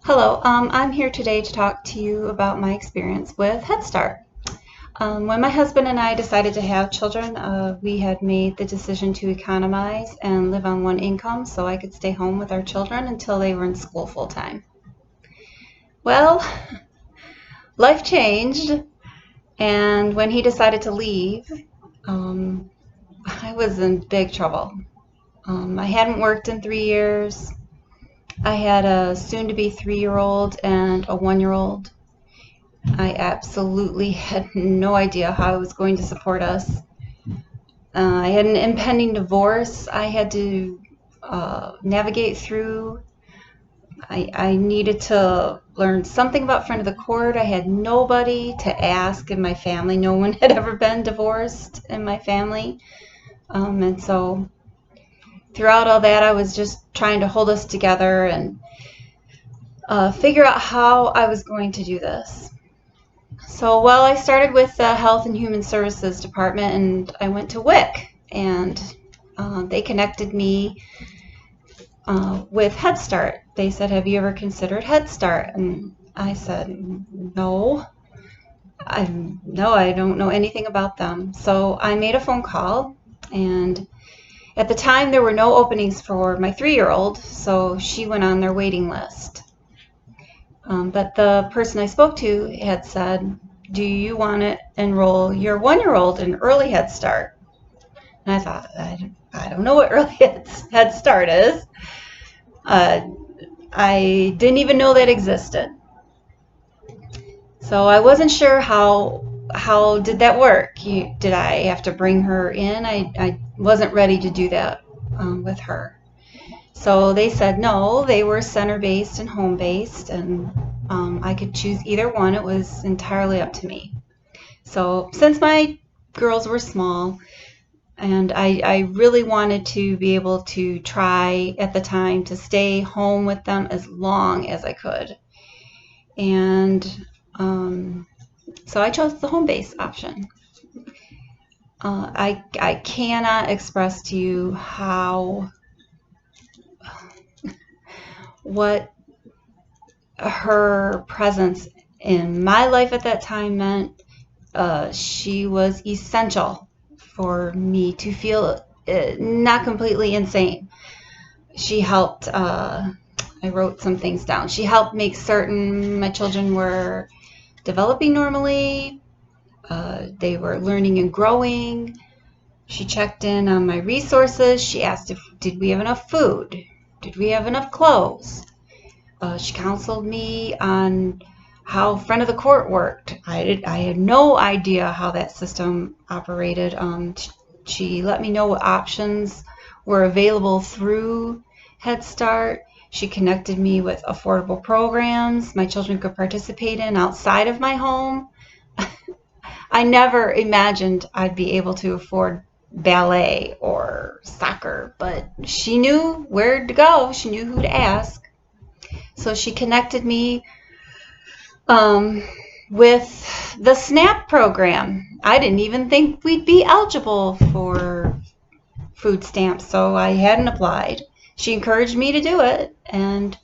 Hello, I'm here today to talk to you about my experience with Head Start. When my husband and I decided to have children, we had made the decision to economize and live on one income so I could stay home with our children until they were in school full time. Well, life changed, and when he decided to leave, um, I was in big trouble. I hadn't worked in 3 years. I had a soon-to-be 3-year-old and a 1-year-old. I absolutely had no idea how I was going to support us. I had an impending divorce I had to navigate through. I needed to learn something about front of the court. I had nobody to ask in my family. No one had ever been divorced in my family. And so throughout all that, I was just trying to hold us together and figure out how I was going to do this. So, well, I started with the Health and Human Services Department, and I went to WIC, and they connected me with Head Start. They said, "Have you ever considered Head Start?" And I said, "No, I don't know anything about them." So I made a phone call, and at the time there were no openings for my 3-year-old, so she went on their waiting list. But the person I spoke to had said, "Do you want to enroll your 1-year-old in early Head Start?" And I thought, I don't know what early Head Start is. I didn't even know that existed. So I wasn't sure how did that work. Did I have to bring her in? I wasn't ready to do that with her. So they said no, they were center-based and home-based, and I could choose either one. It was entirely up to me. So since my girls were small, and I really wanted to be able to try at the time to stay home with them as long as I could. And so I chose the home-based option. I cannot express to you what her presence in my life at that time meant. She was essential for me to feel not completely insane. She helped, I wrote some things down. She helped make certain my children were developing normally. They were learning and growing. She checked in on my resources. She asked did we have enough food? Did we have enough clothes? She counseled me on how front of the court worked. I had no idea how that system operated. She let me know what options were available through Head Start. She connected me with affordable programs my children could participate in outside of my home. I never imagined I'd be able to afford ballet or soccer, but she knew where to go. She knew who to ask. So she connected me with the SNAP program. I didn't even think we'd be eligible for food stamps, so I hadn't applied. She encouraged me to do it, and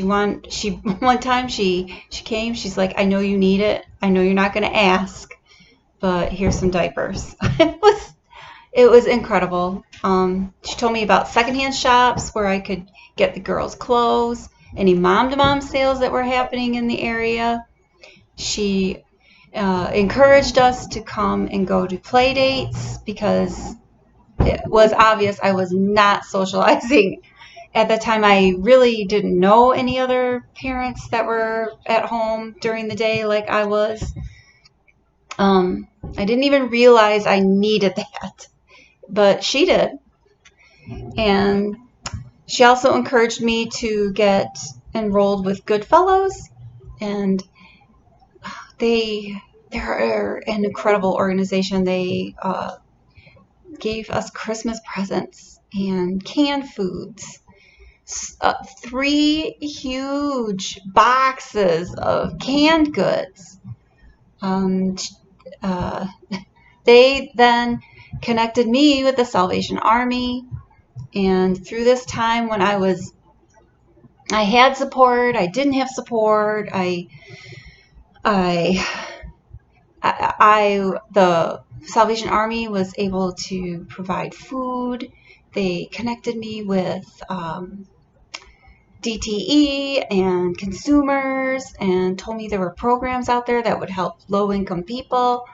one time she came. She's like, "I know you need it. I know you're not going to ask, but here's some diapers." It was incredible. She told me about secondhand shops where I could get the girls' clothes, any mom-to-mom sales that were happening in the area. She encouraged us to come and go to play dates because it was obvious I was not socializing. At the time, I really didn't know any other parents that were at home during the day like I was. I didn't even realize I needed that, but she did. And she also encouraged me to get enrolled with Goodfellows, and they're an incredible organization. They gave us Christmas presents and canned foods. 3 huge boxes of canned goods. They then connected me with the Salvation Army, and through this time when I was I had support. I didn't have support. I, the Salvation Army was able to provide food. They connected me with DTE and consumers and told me there were programs out there that would help low-income people.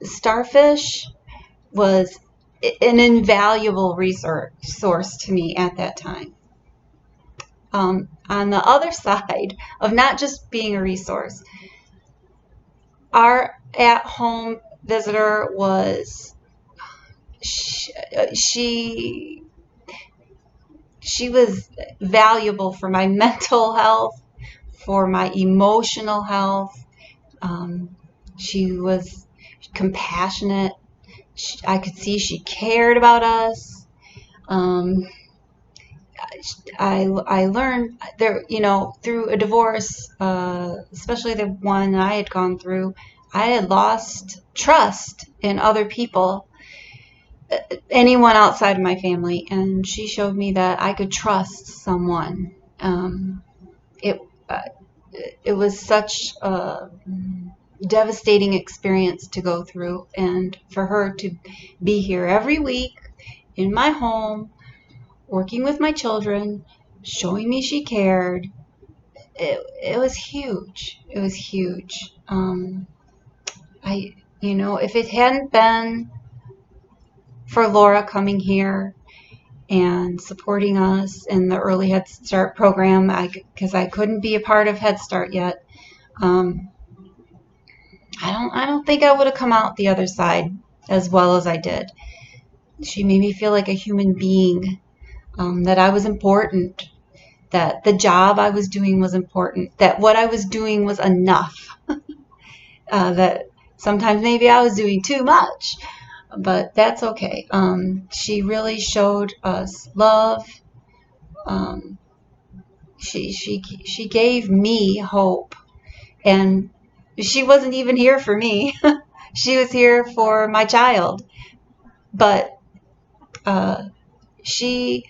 Starfish was an invaluable resource to me at that time. On the other side of not just being a resource, our at-home visitor was she was valuable for my mental health, for my emotional health. She was compassionate. I could see she cared about us. I learned there, through a divorce, especially the one I had gone through, I had lost trust in other people, anyone outside of my family, and she showed me that I could trust someone. It it was such a devastating experience to go through, and for her to be here every week in my home, working with my children, showing me she cared, it was huge. It was huge. If it hadn't been for Laura coming here and supporting us in the early Head Start program, because I couldn't be a part of Head Start yet, I don't think I would have come out the other side as well as I did. She made me feel like a human being, that I was important, that the job I was doing was important, that what I was doing was enough, that sometimes maybe I was doing too much, but that's okay. She really showed us love. She gave me hope, and she wasn't even here for me. She was here for my child, but she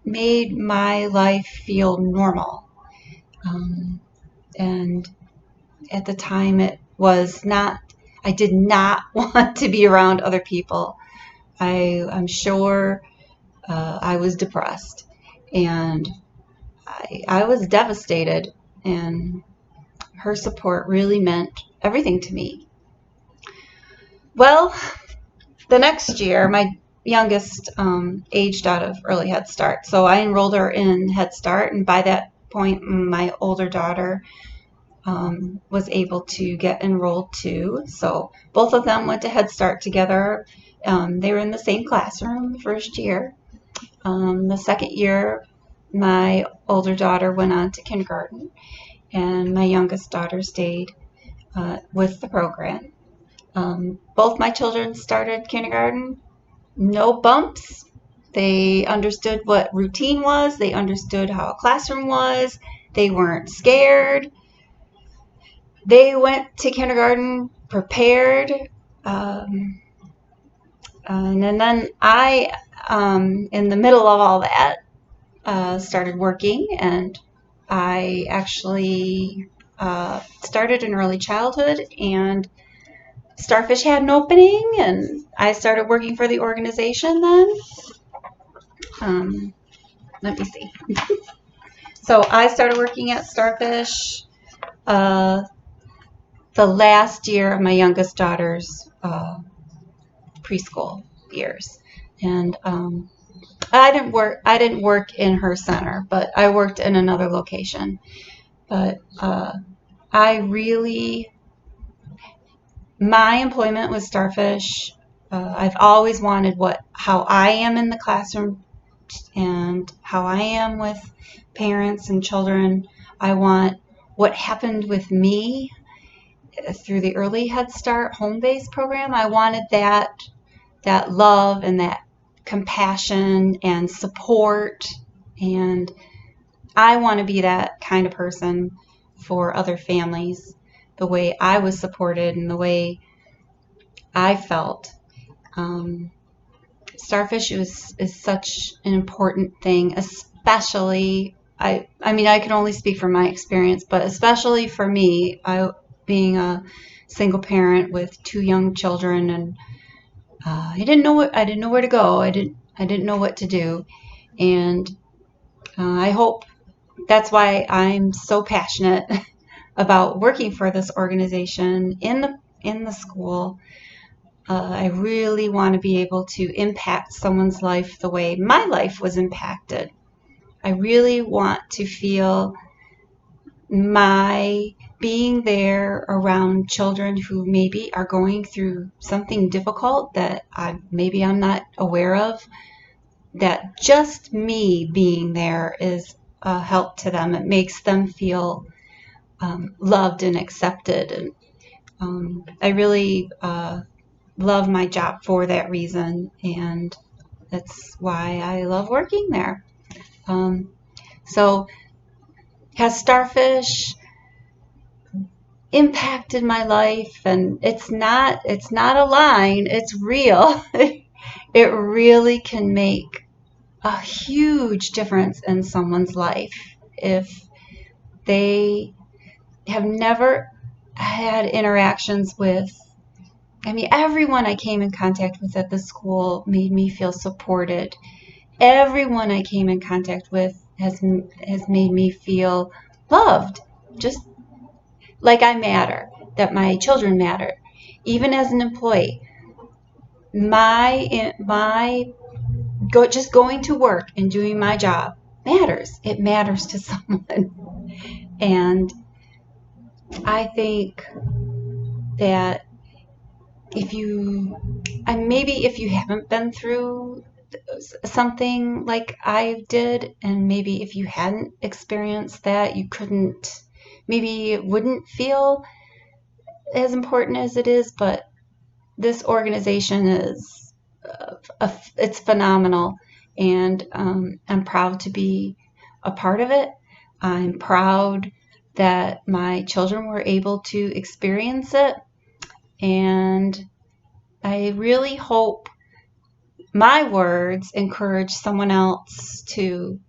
made my life feel normal. And at the time, it was not, I did not want to be around other people. I'm sure I was depressed, and I was devastated, and her support really meant everything to me. Well, the next year, my youngest aged out of early Head Start, so I enrolled her in Head Start, and by that point, my older daughter was able to get enrolled too. So both of them went to Head Start together. They were in the same classroom the first year. The second year, my older daughter went on to kindergarten, and my youngest daughter stayed with the program. Both my children started kindergarten, no bumps. They understood what routine was. They understood how a classroom was. They weren't scared. They went to kindergarten prepared. And then I, in the middle of all that, started working, and I actually started in early childhood, and Starfish had an opening, and I started working for the organization then. Let me see. So I started working at Starfish the last year of my youngest daughter's preschool years, and I didn't work in her center, but I worked in another location. But my employment with Starfish, I've always wanted how I am in the classroom and how I am with parents and children. I want what happened with me through the early Head Start home-based program. I wanted that love and that compassion and support, and I want to be that kind of person for other families, the way I was supported and the way I felt. Starfish is such an important thing, especially I mean I can only speak from my experience, but especially for me, I being a single parent with 2 young children, and I didn't know where to go. I didn't know what to do, and I hope that's why I'm so passionate about working for this organization in the school. I really want to be able to impact someone's life the way my life was impacted. I really want to feel my being there around children who maybe are going through something difficult that maybe I'm not aware of, that just me being there is a help to them. It makes them feel loved and accepted. And I really love my job for that reason, and that's why I love working there. So has Starfish impacted my life? And it's not a line, it's real. It really can make a huge difference in someone's life if they have never had interactions with, I mean, everyone I came in contact with at the school made me feel supported. Everyone I came in contact with has made me feel loved, just like I matter, that my children matter. Even as an employee, just going to work and doing my job matters. It matters to someone. And I think that if you haven't been through something like I did, and maybe if you hadn't experienced that, maybe it wouldn't feel as important as it is. But this organization is it's phenomenal, and I'm proud to be a part of it. I'm proud that my children were able to experience it, and I really hope my words encourage someone else to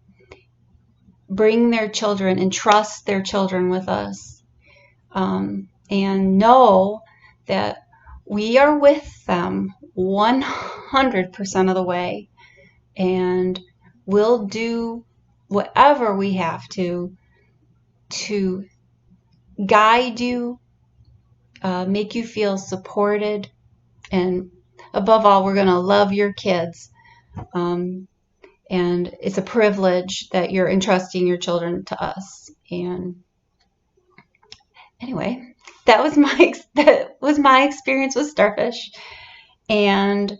bring their children and trust their children with us, and know that we are with them 100% of the way, and we'll do whatever we have to guide you, make you feel supported, and above all, we're going to love your kids. And it's a privilege that you're entrusting your children to us. And anyway, that was my experience with Starfish. And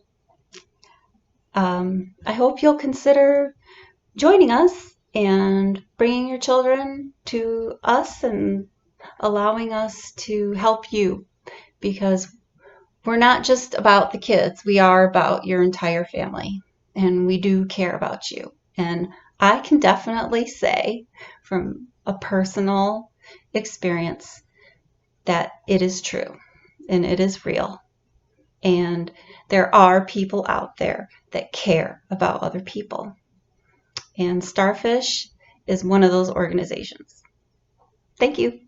I hope you'll consider joining us and bringing your children to us and allowing us to help you, because we're not just about the kids. We are about your entire family, and we do care about you. And I can definitely say from a personal experience that it is true and it is real. And there are people out there that care about other people. And Starfish is one of those organizations. Thank you.